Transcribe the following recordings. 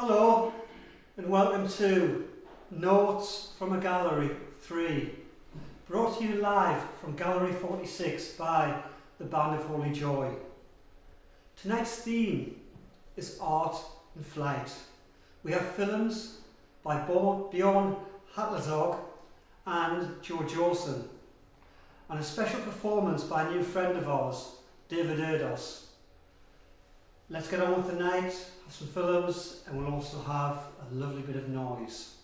Hello and welcome to Notes from a Gallery 3, brought to you live from Gallery 46 by the Band of Holy Joy. Tonight's theme is art and flight. We have films by BJORN, HATLESKOG and JOELSON, and a special performance by a new friend of ours, ERDOS. Let's get on with the night, have some films, and we'll also have a lovely bit of noise.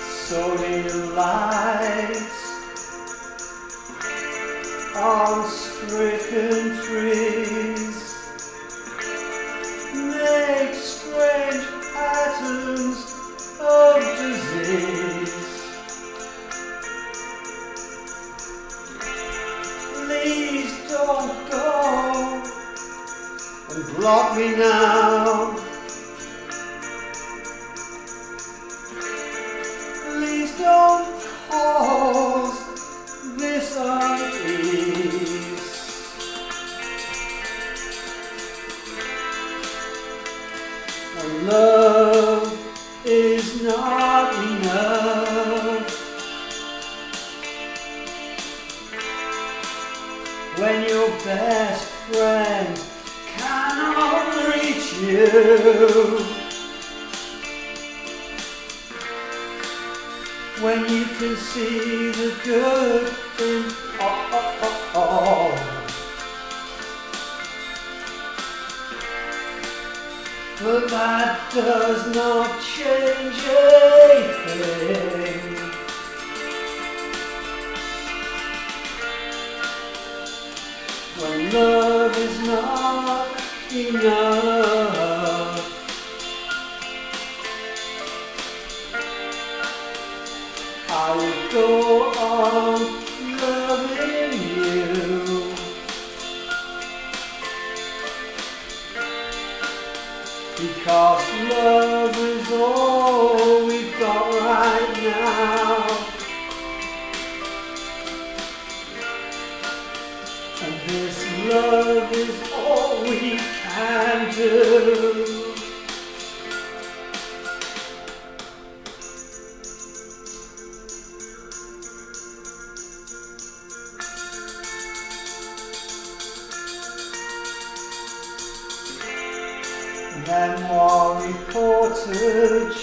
So many lights on stricken trees make strange patterns of disease. Please don't go and block me now. Please don't cause this unease. When love is not enough, when your best friend cannot reach you, when you can see the good in all. But that does not change anything. When love is not enough, I will go on loving you, because love is all we've got right now, and this love is all we can do. Memoir reportage,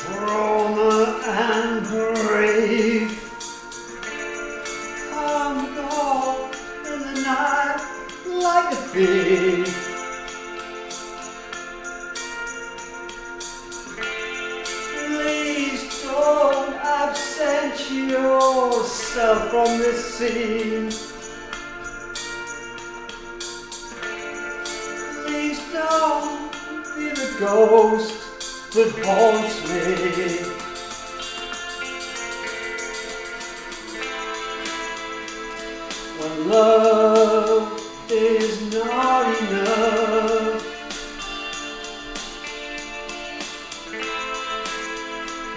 trauma and grief, I'm gone in the night like a thief. Please don't absent yourself from this scene. Please don't be the ghost that haunts me. When love is not enough,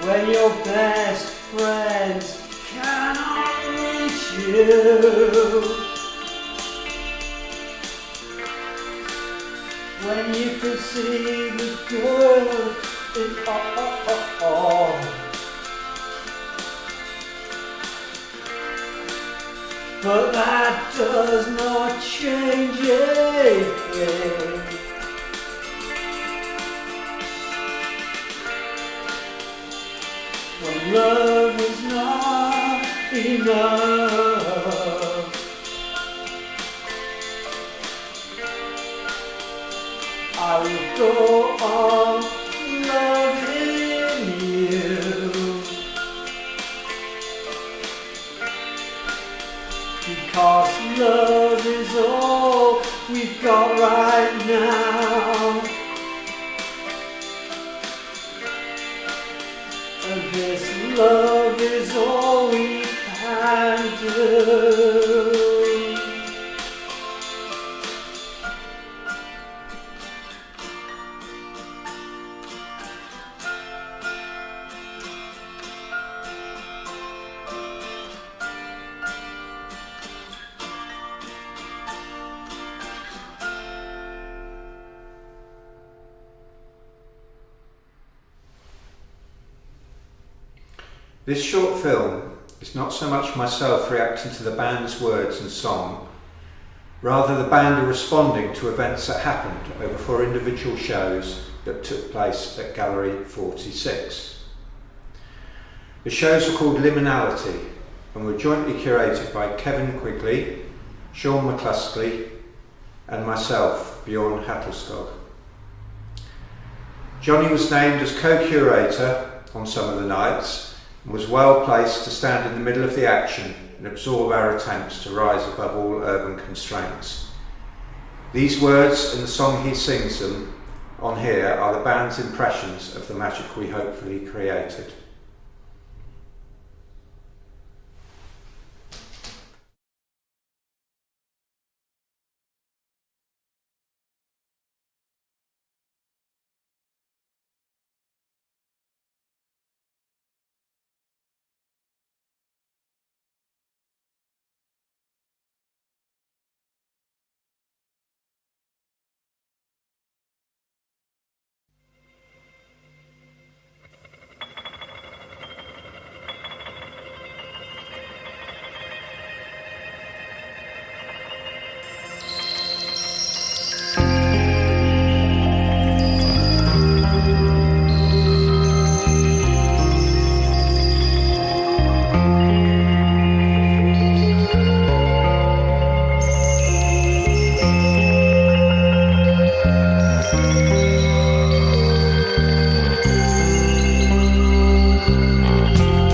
when your best friends cannot reach you, when you can see the good in all. But that does not change anything. When love is not enough, I will go on loving you, because love is all we've got right now, and this love is all we can do. This short film is not so much myself reacting to the band's words and song, rather the band are responding to events that happened over 4 individual shows that took place at Gallery 46. The shows were called Liminality and were jointly curated by Kevin Quigley, Sean McCluskey and myself, BJORN HATLESKOG. Johnny was named as co-curator on some of the nights and was well placed to stand in the middle of the action and absorb our attempts to rise above all urban constraints. These words and the song he sings them on here are the band's impressions of the magic we hopefully created.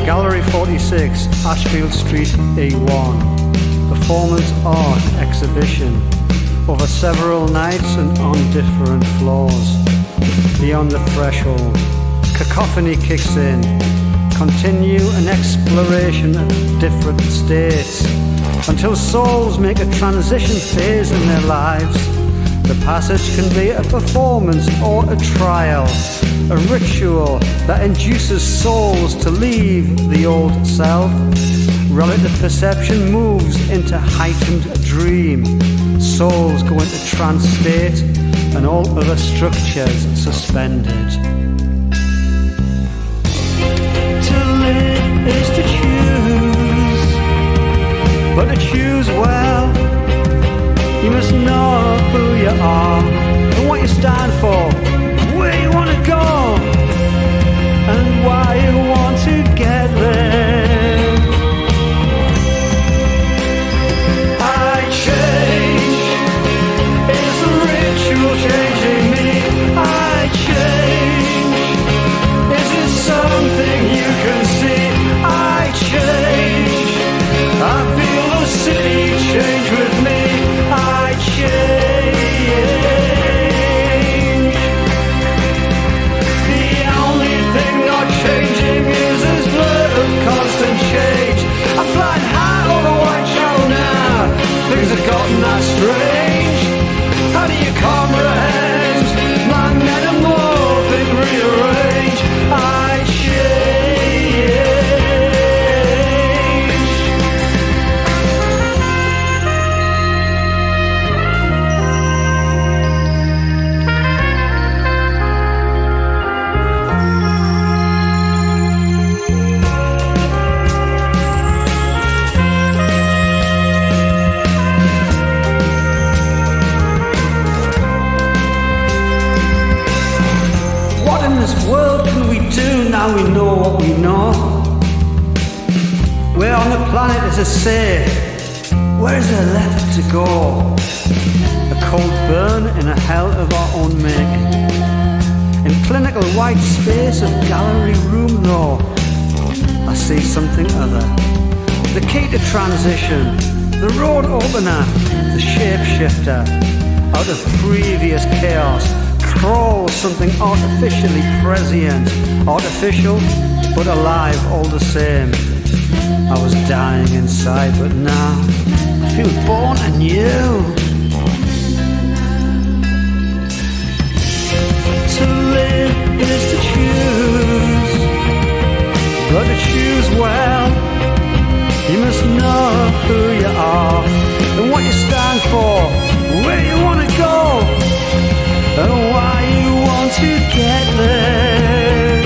Gallery 46, Ashfield Street, E1. Performance art exhibition over several nights and on different floors. Beyond the threshold, cacophony kicks in. Continue an exploration of different states until souls make a transition phase in their lives. The passage can be a performance or a trial, a ritual that induces souls to leave the old self. Relative perception moves into heightened dream. Souls go into trance state and all other structures suspended. To live is to choose, but to choose well, you must know who you are and what you stand for, where you want to go, and why you want to get there. I change, is the ritual changing me? I change, is it something you can see? I change, I feel the city change with me. I change. The only thing not changing is this blur of constant change. I'm flying high over White Channel now. Things have gotten that strange. How do you comprehend my metamorphic rearrange? I change. What in this world can we do now we know what we know? Where on the planet is it safe? Where is there left to go? A cold burn in a hell of our own making. In clinical white space of gallery room though, I see something other. The key to transition, the road opener, the shapeshifter. Out of previous chaos crawls something artificially prescient. Artificial, but alive all the same. I was dying inside, but now I feel born anew. To live is to choose, but to choose well, you must know who you are and what you stand for, where you want to go, and why you want to get there.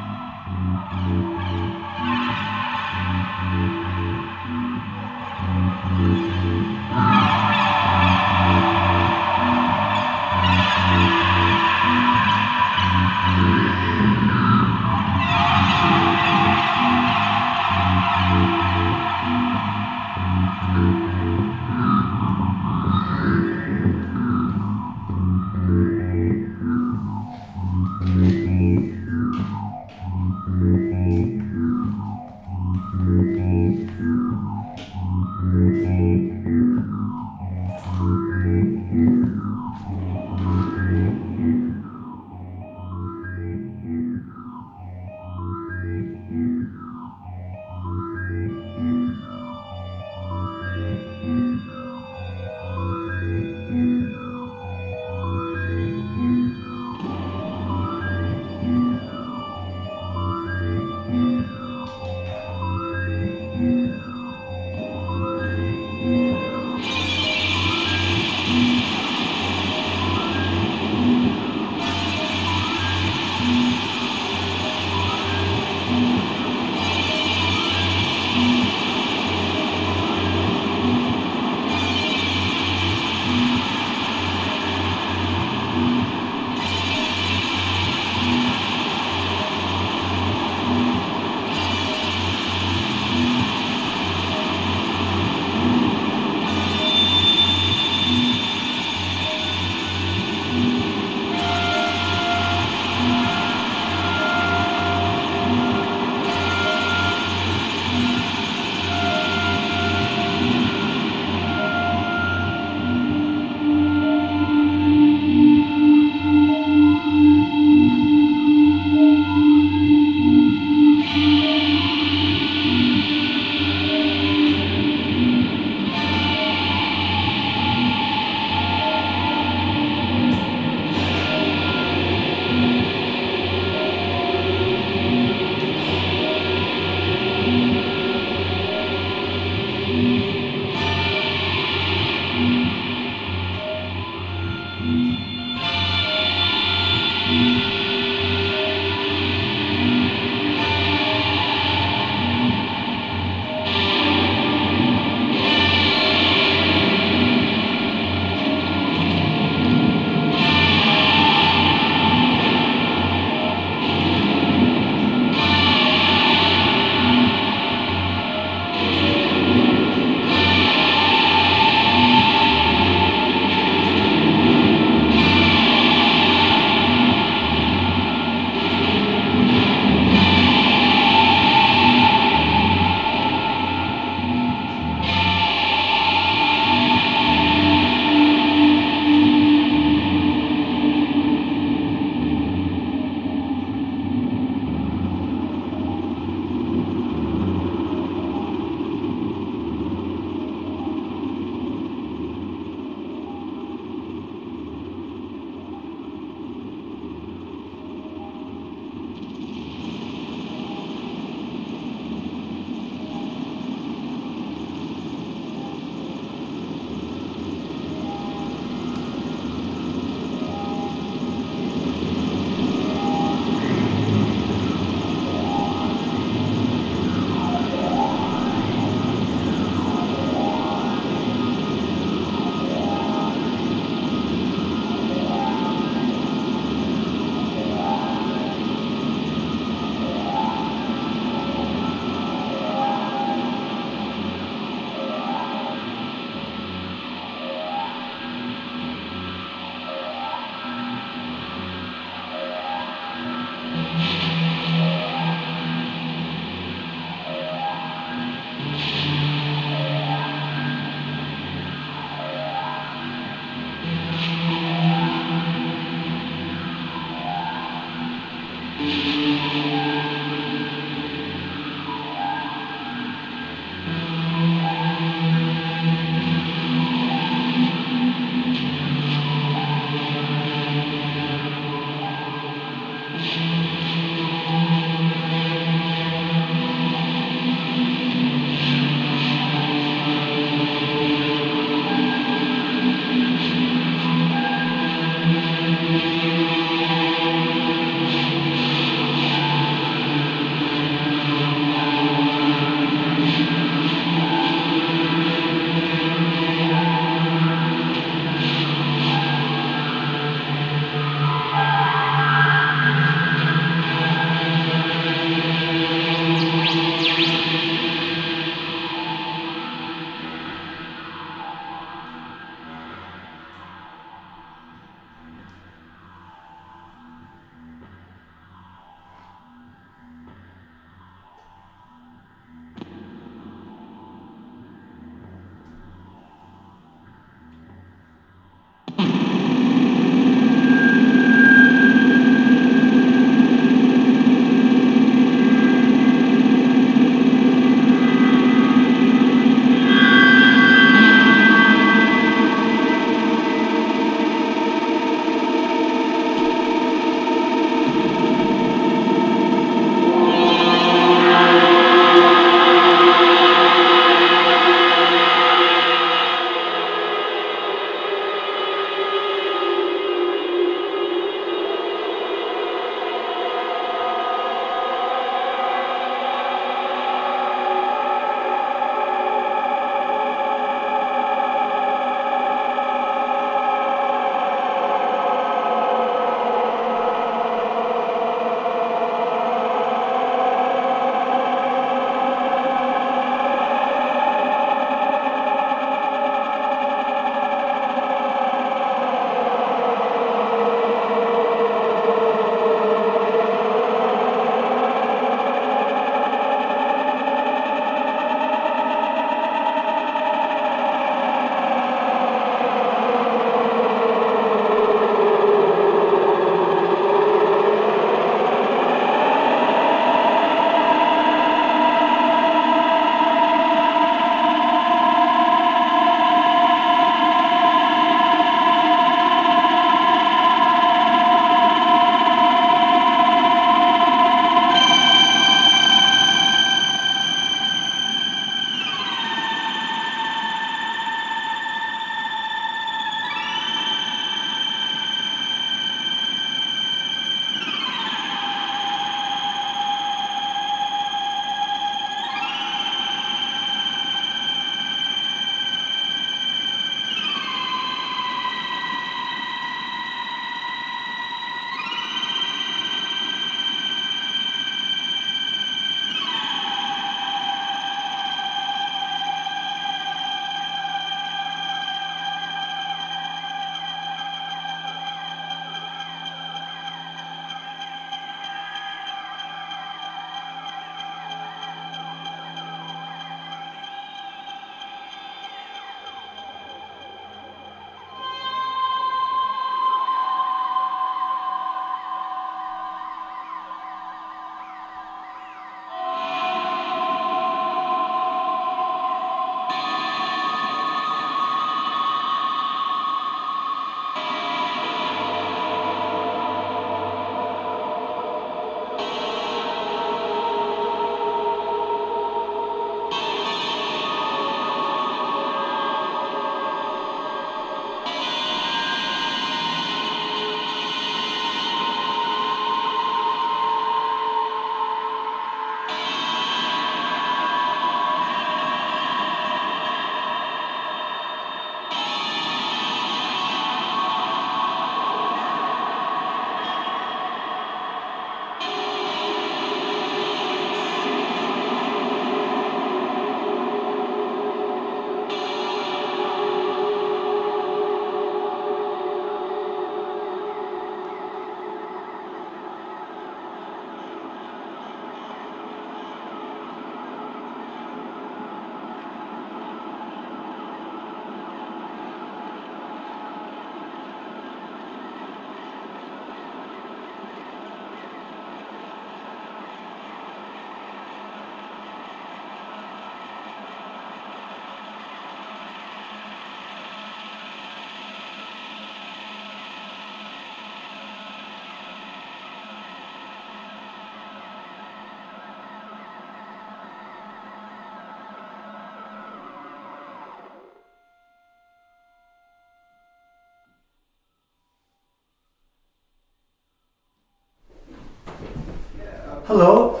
Hello,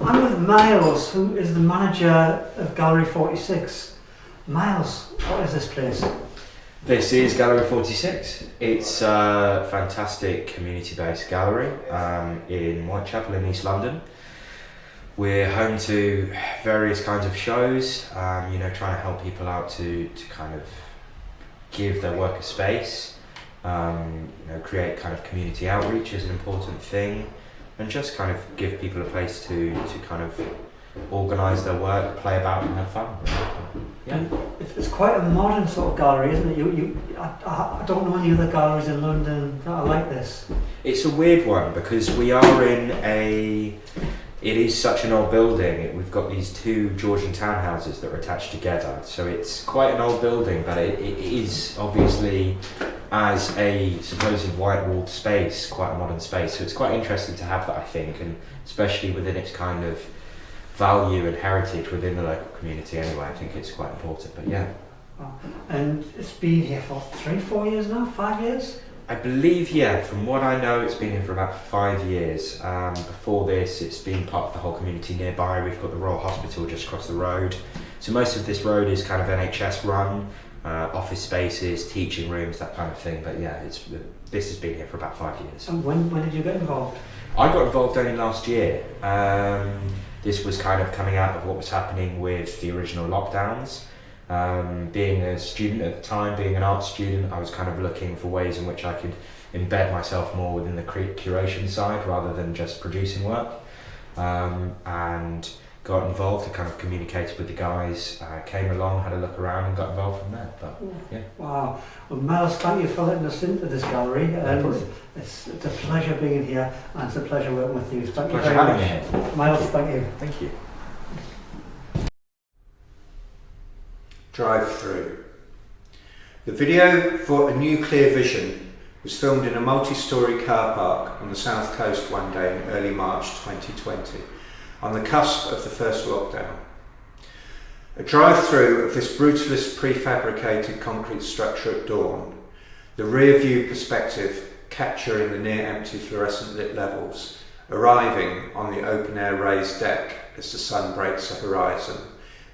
I'm with Miles, who is the manager of Gallery 46. Miles, what is this place? This is Gallery 46. It's a fantastic community-based gallery in Whitechapel in East London. We're home to various kinds of shows, trying to help people out to kind of give their work a space, create kind of community outreach is an important thing, and just kind of give people a place to kind of organise their work, play about and have fun. Yeah. It's quite a modern sort of gallery, isn't it? I don't know any other galleries in London that are like this. It's a weird one because we are in it is such an old building. We've got these two Georgian townhouses that are attached together. So it's quite an old building, but it is obviously, as a supposed white-walled space, quite a modern space. So it's quite interesting to have that, I think, and especially within its kind of value and heritage within the local community anyway. I think it's quite important, but yeah. And it's been here for 3-4 years now, 5 years? I believe, yeah, from what I know, it's been here for about 5 years. Before this, it's been part of the whole community nearby. We've got the Royal Hospital just across the road. So most of this road is kind of NHS run, office spaces, teaching rooms, that kind of thing. But yeah, this has been here for about 5 years. And when did you get involved? I got involved only last year. This was kind of coming out of what was happening with the original lockdowns. Being a student at the time, being an art student, I was kind of looking for ways in which I could embed myself more within the curation side rather than just producing work, and got involved and kind of communicated with the guys, came along, had a look around and got involved from there. But yeah. Wow. Well, Miles, thank you for letting us into this gallery. It's a pleasure being here and it's a pleasure working with you. Thank you very much. Pleasure having me here. Miles, thank you. Thank you. Drive-through. The video for A New Clear Vision was filmed in a multi-storey car park on the south coast one day in early March 2020, on the cusp of the first lockdown. A drive-through of this brutalist prefabricated concrete structure at dawn, the rear view perspective capturing the near empty fluorescent lit levels, arriving on the open air raised deck as the sun breaks the horizon,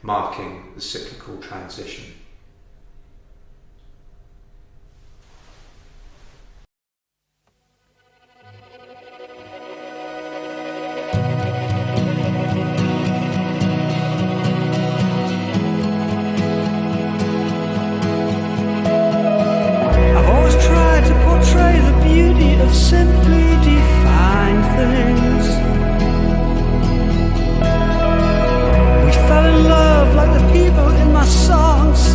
marking the cyclical transition. I've always tried to portray the beauty of simply defined things. We fell in love like the people in my songs.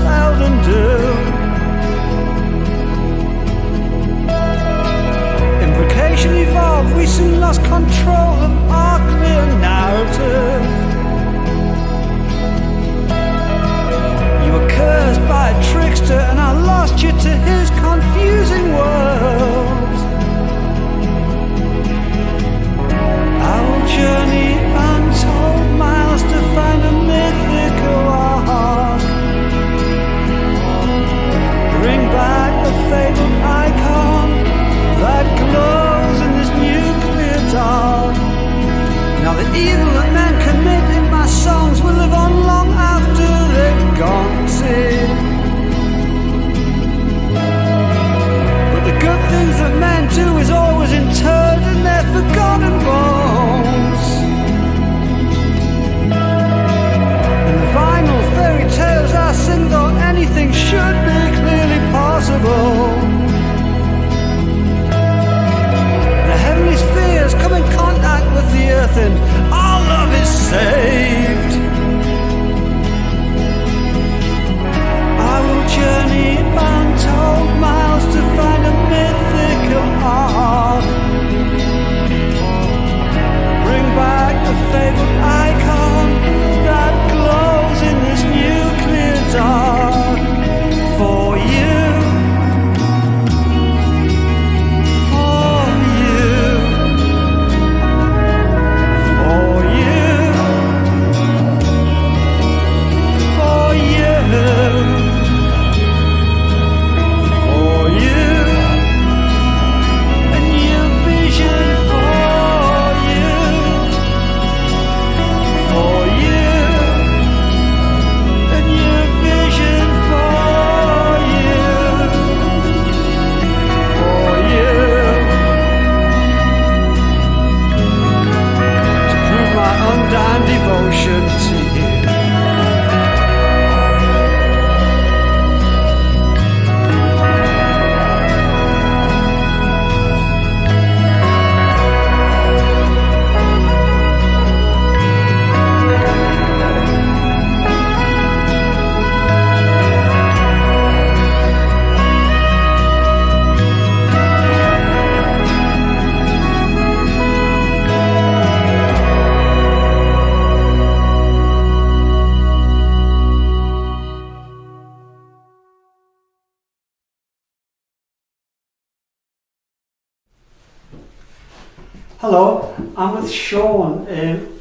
Hello, I'm with Sean,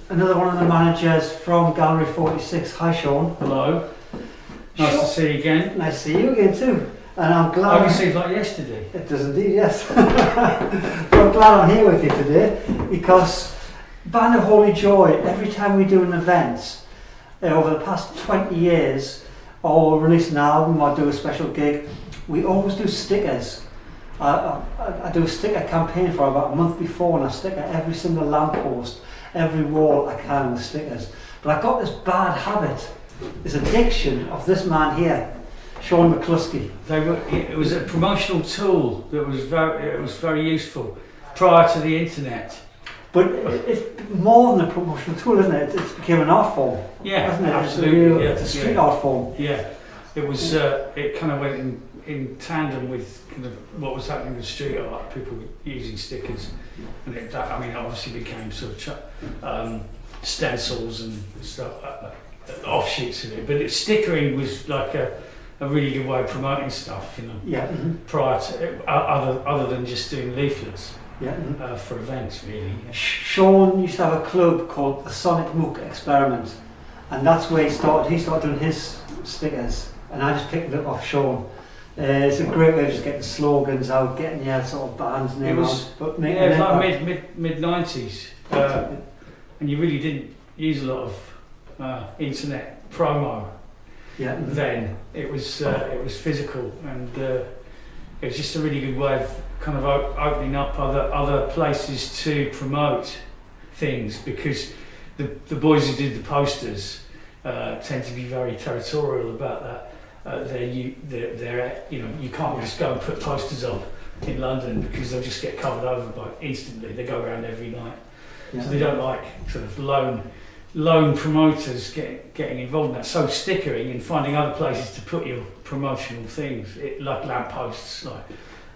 another one of the managers from Gallery 46. Hi Sean. Hello. Nice to see you again. Nice to see you again too. And I'm glad... Oh, it seems like yesterday. It does indeed, yes. But I'm glad I'm here with you today because Band of Holy Joy, every time we do an event, over the past 20 years, or release an album or do a special gig, we always do stickers. I do a sticker campaign for about a month before, and I stick at every single lamppost, every wall I can with stickers. But I got this bad habit, this addiction of this man here, Sean McCluskey. It was a promotional tool that was very useful prior to the internet. But it's more than a promotional tool, isn't it? It's became an art form. Yeah, hasn't it? absolutely. It's a street art form. Yeah, it was. It kind of went in tandem with kind of what was happening with street art, people using stickers, and that obviously became sort of stencils and stuff, offshoots of it. But stickering was like a really good way of promoting stuff, you know. Yeah. Mm-hmm. Prior to other than just doing leaflets. Yeah. Mm-hmm. For events, really. Yeah. Sean used to have a club called the Sonic Mook Experiment, and that's where he started. He started doing his stickers, and I just picked it up off Sean. It's a great way of just getting slogans out, getting your sort of band's name out. But it was like mid 90s, and you really didn't use a lot of internet promo. Yeah. Mm-hmm. Then it was physical, and it was just a really good way of kind of opening up other places to promote things, because the boys who did the posters tend to be very territorial about that. You can't just go and put posters up in London because they'll just get covered over by instantly. They go around every night, so they don't like sort of lone promoters getting involved in that. So stickering and finding other places to put your promotional things, like lampposts, like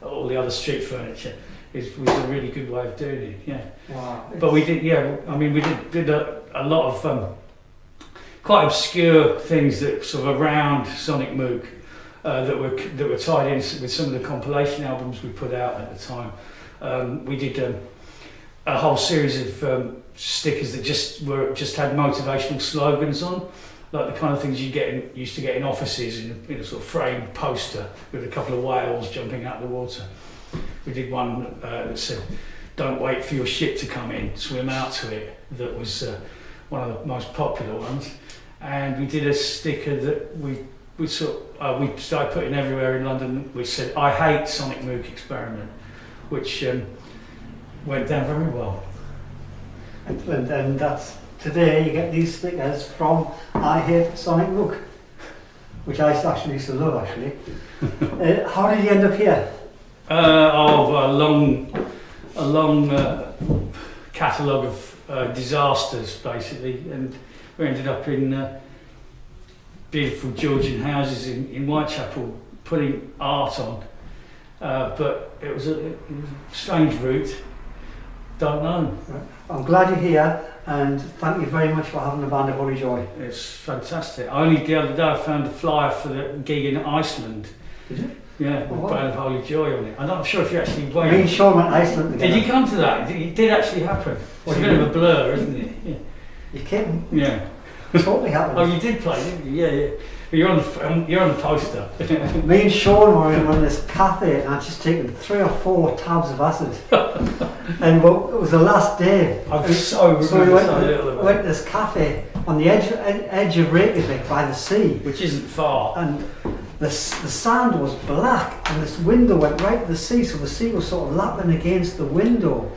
all the other street furniture, was a really good way of doing it. Yeah. Wow. But we did. Yeah. I mean, we did a lot of quite obscure things that sort of around Sonic Mook that were tied in with some of the compilation albums we put out at the time. We did a whole series of stickers that just had motivational slogans on, like the kind of things used to get in offices in a sort of framed poster with a couple of whales jumping out of the water. We did one that said, "Don't wait for your ship to come in, swim out to it." That was one of the most popular ones. And we did a sticker that we started putting everywhere in London, which said, "I hate Sonic Mook Experiment," which went down very well. Excellent. And that's today you get these stickers from I Hate Sonic Mook, which I actually used to love actually. How did you end up here? A long catalogue of disasters basically, and we ended up in beautiful Georgian houses in Whitechapel putting art on, but it was a strange route. Don't know. I'm glad you're here, and thank you very much for having the Band of Holy Joy. It's fantastic. Only the other day I found a flyer for the gig in Iceland. Did you? Yeah, with Band of Holy Joy on it. I'm not sure if you actually went. Me and Sean went to Iceland together. Did you come to that? It did actually happen. It's a bit of a blur, isn't it? Yeah. You're kidding? Yeah. Totally happened. Oh, you did play, didn't you? Yeah. But you're on the poster. Me and Sean were in this cafe, and I'd just taken 3 or 4 tabs of acid. And it was the last day. I'm we went to this cafe on the edge of Reykjavik by the sea, which isn't far. And the sand was black, and this window went right to the sea, so the sea was sort of lapping against the window.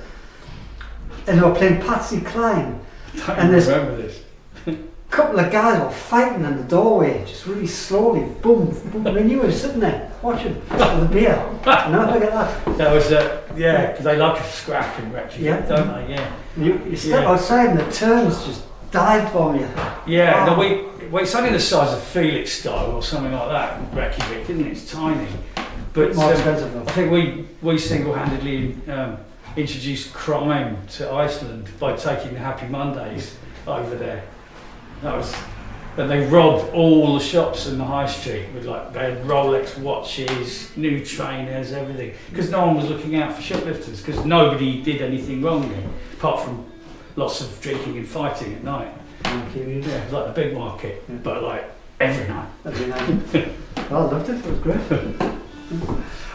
And they were playing Patsy Cline. I remember this. Couple of guys were fighting in the doorway, just really slowly, boom, boom. I mean, you were sitting there watching with a beer. No, look at that. That was because they like a scrap in Reykjavik, don't they? Yeah. You step outside and the turns just dive bomb you. Yeah. No, it's only the size of Felixstowe or something like that in Reykjavik, isn't it? It's tiny. But more expensive though. I think we single-handedly introduced crime to Iceland by taking the Happy Mondays over there. That was And they robbed all the shops in the high street with like, they had Rolex watches, new trainers, everything. Because no one was looking out for shoplifters, because nobody did anything wrong there, apart from lots of drinking and fighting at night. Yeah, it was like the big market, but like every night. Every night. Well, I loved it, it was great.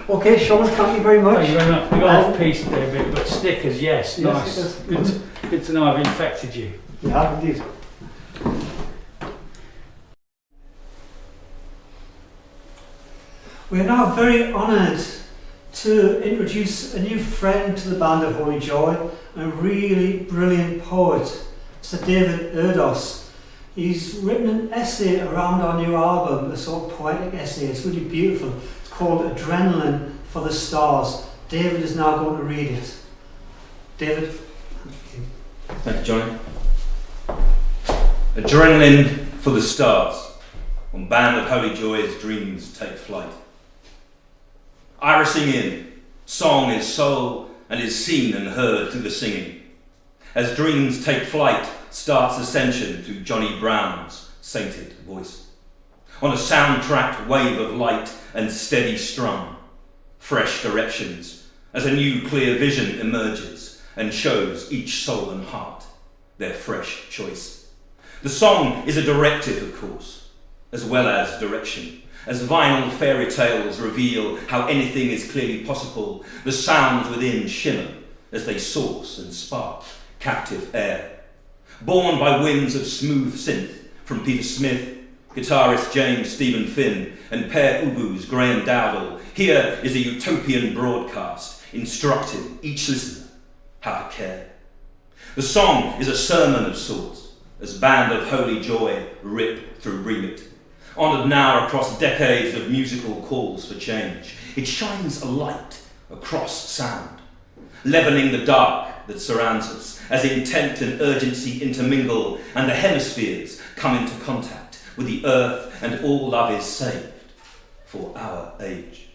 Okay, Sean, thank you very much. Thank you very much. We got off piece there a bit, but stickers, yes, Yes, nice. Good to know I've infected you. You have indeed. We are now very honoured to introduce a new friend to the Band of Holy Joy, a really brilliant poet, Sir David ERDOS. He's written an essay around our new album, a sort of poetic essay. It's really beautiful. It's called Adrenaline for the Stars. David is now going to read it. David? Thank you, Johnny. Adrenaline for the stars. On Band of Holy Joy's dreams take flight. Irising in, song is soul and is seen and heard through the singing. As dreams take flight, starts ascension through Johnny Brown's sainted voice. On a soundtracked wave of light and steady strum, fresh directions as a new clear vision emerges and shows each soul and heart their fresh choice. The song is a directive, of course, as well as direction. As vinyl fairy tales reveal how anything is clearly possible, the sounds within shimmer as they source and spark captive air. Born by winds of smooth synth from Peter Smith, guitarist James Stephen Finn, and Per Ubu's Graham Dowdall, here is a utopian broadcast instructing each listener how to care. The song is a sermon of sorts, as Band of Holy Joy rip through remit. Honoured now across decades of musical calls for change, it shines a light across sound, leavening the dark that surrounds us, as intent and urgency intermingle and the hemispheres come into contact with the earth and all love is saved for our age.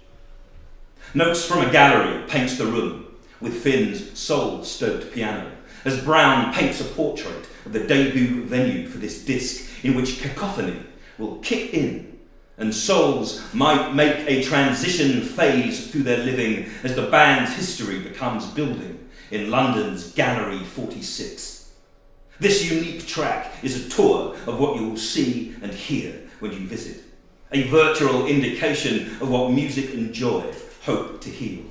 Notes from a gallery paints the room with Finn's soul-stoked piano, as Brown paints a portrait of the debut venue for this disc, in which cacophony will kick in and souls might make a transition phase through their living as the band's history becomes building in London's Gallery 46. This unique track is a tour of what you will see and hear when you visit, a virtual indication of what music and joy hope to heal.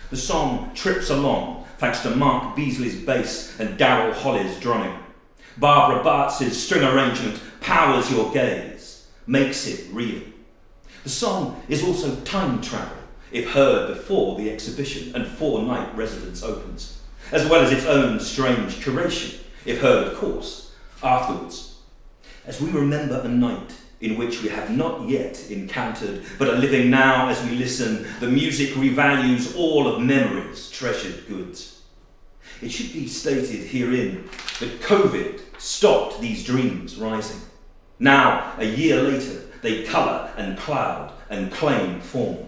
The song trips along thanks to Mark Beasley's bass and Daryl Holly's drumming. Barbara Bartz's string arrangement powers your gaze, makes it real. The song is also time travel, if heard before the exhibition and 4-night residence opens, as well as its own strange curation, if heard, of course, afterwards. As we remember a night in which we have not yet encountered, but are living now as we listen, the music revalues all of memory's treasured goods. It should be stated herein that COVID stopped these dreams rising. Now, a year later, they colour and cloud and claim form.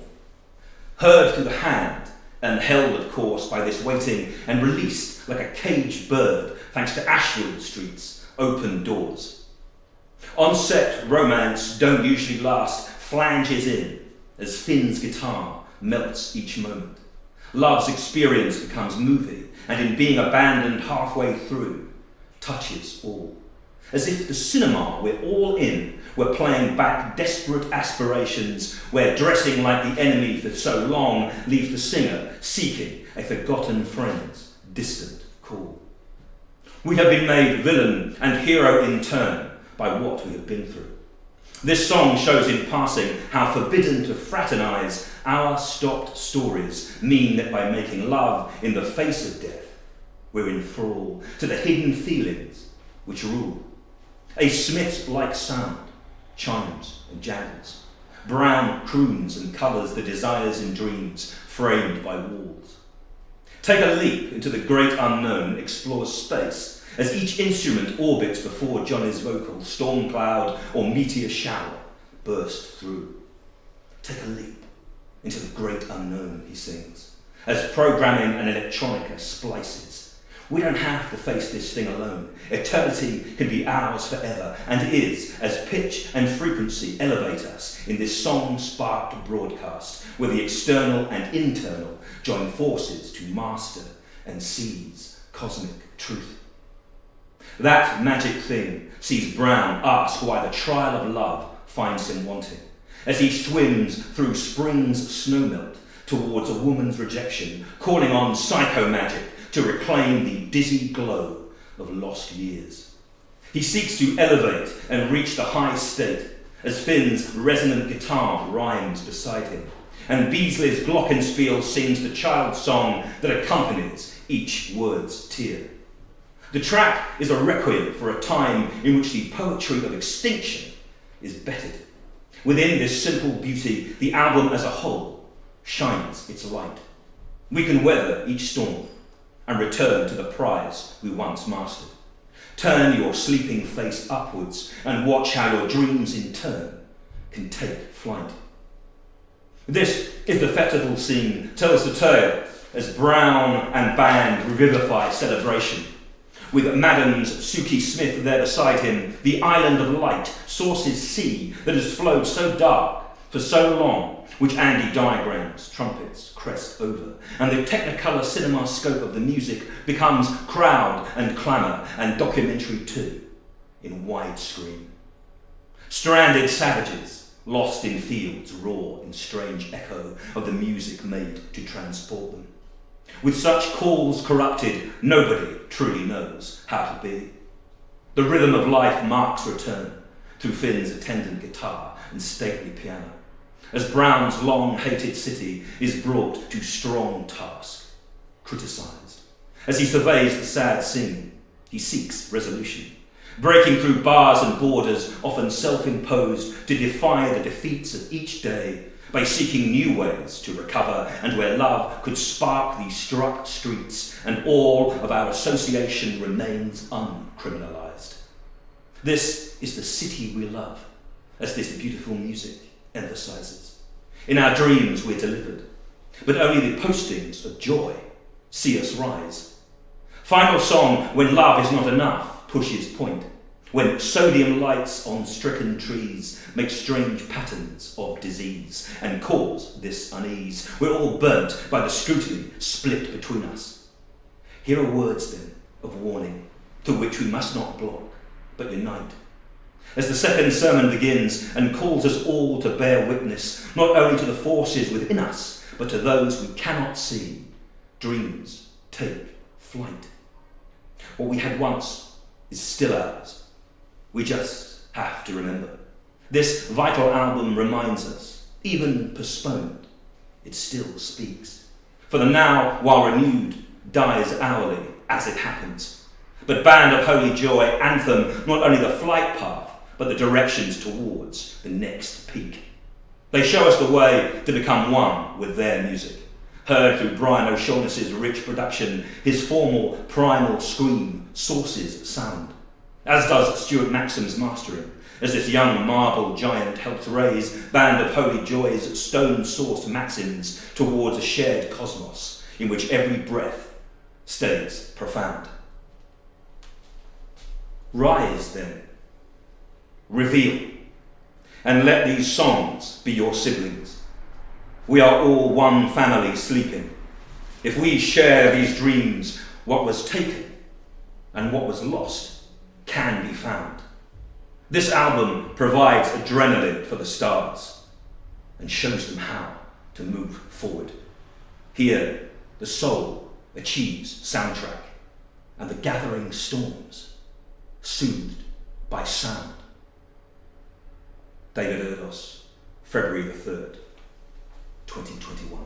Heard through the hand and held, of course, by this waiting and released like a caged bird thanks to Ashwood Street's open doors. On-set romance don't usually last, flanges in as Finn's guitar melts each moment. Love's experience becomes movie, and in being abandoned halfway through, touches all. As if the cinema we're all in were playing back desperate aspirations where dressing like the enemy for so long leaves the singer seeking a forgotten friend's distant call. We have been made villain and hero in turn by what we have been through. This song shows in passing how forbidden to fraternise our stopped stories mean that by making love in the face of death, we're in thrall to the hidden feelings which rule. A Smith-like sound chimes and jangles. Brown croons and colours the desires and dreams framed by walls. Take a leap into the great unknown, explores space, as each instrument orbits before Johnny's vocal, storm cloud or meteor shower burst through. Take a leap into the great unknown, he sings, as programming and electronica splices. We don't have to face this thing alone. Eternity can be ours forever, and is, as pitch and frequency elevate us in this song-sparked broadcast, where the external and internal join forces to master and seize cosmic truth. That magic thing sees Brown ask why the trial of love finds him wanting, as he swims through spring's snowmelt towards a woman's rejection, calling on psychomagic to reclaim the dizzy glow of lost years. He seeks to elevate and reach the high state as Finn's resonant guitar rhymes beside him, and Beasley's glockenspiel sings the child's song that accompanies each word's tear. The track is a requiem for a time in which the poetry of extinction is bettered. Within this simple beauty, the album as a whole shines its light. We can weather each storm and return to the prize we once mastered. Turn your sleeping face upwards and watch how your dreams in turn can take flight. This is the festival scene, tells the tale as Brown and band revivify celebration. With Madam's Suki Smith there beside him, the island of light sources sea that has flowed so dark for so long, which Andy diagrams, trumpets crest over, and the technicolor cinema scope of the music becomes crowd and clamour and documentary too, in widescreen. Stranded savages, lost in fields, roar in strange echo of the music made to transport them. With such calls corrupted, nobody truly knows how to be. The rhythm of life marks return through Finn's attendant guitar and stately piano, as Brown's long-hated city is brought to strong task, criticised. As he surveys the sad scene, he seeks resolution, breaking through bars and borders, often self-imposed, to defy the defeats of each day by seeking new ways to recover, and where love could spark the struck streets and all of our association remains uncriminalised. This is the city we love, as this beautiful music emphasises. In our dreams we're delivered, but only the postings of joy see us rise. Final song, when love is not enough, pushes point. When sodium lights on stricken trees make strange patterns of disease and cause this unease, we're all burnt by the scrutiny split between us. Here are words then of warning, to which we must not block, but unite. As the second sermon begins and calls us all to bear witness, not only to the forces within us, but to those we cannot see, dreams take flight. What we had once is still ours. We just have to remember. This vital album reminds us, even postponed, it still speaks. For the now, while renewed, dies hourly as it happens. But Band of Holy Joy anthem not only the flight path, but the directions towards the next peak. They show us the way to become one with their music. Heard through Brian O'Shaughnessy's rich production, his formal primal scream sources sound, as does Stuart Maxim's mastering, as this young marble giant helps raise Band of Holy Joy's stone-sourced maxims towards a shared cosmos in which every breath stays profound. Rise then, reveal, and let these songs be your siblings. We are all one family sleeping. If we share these dreams, what was taken and what was lost can be found. This album provides adrenaline for the stars and shows them how to move forward. Here, the soul achieves soundtrack and the gathering storms soothed by sound. David ERDOS, February the 3rd, 2021.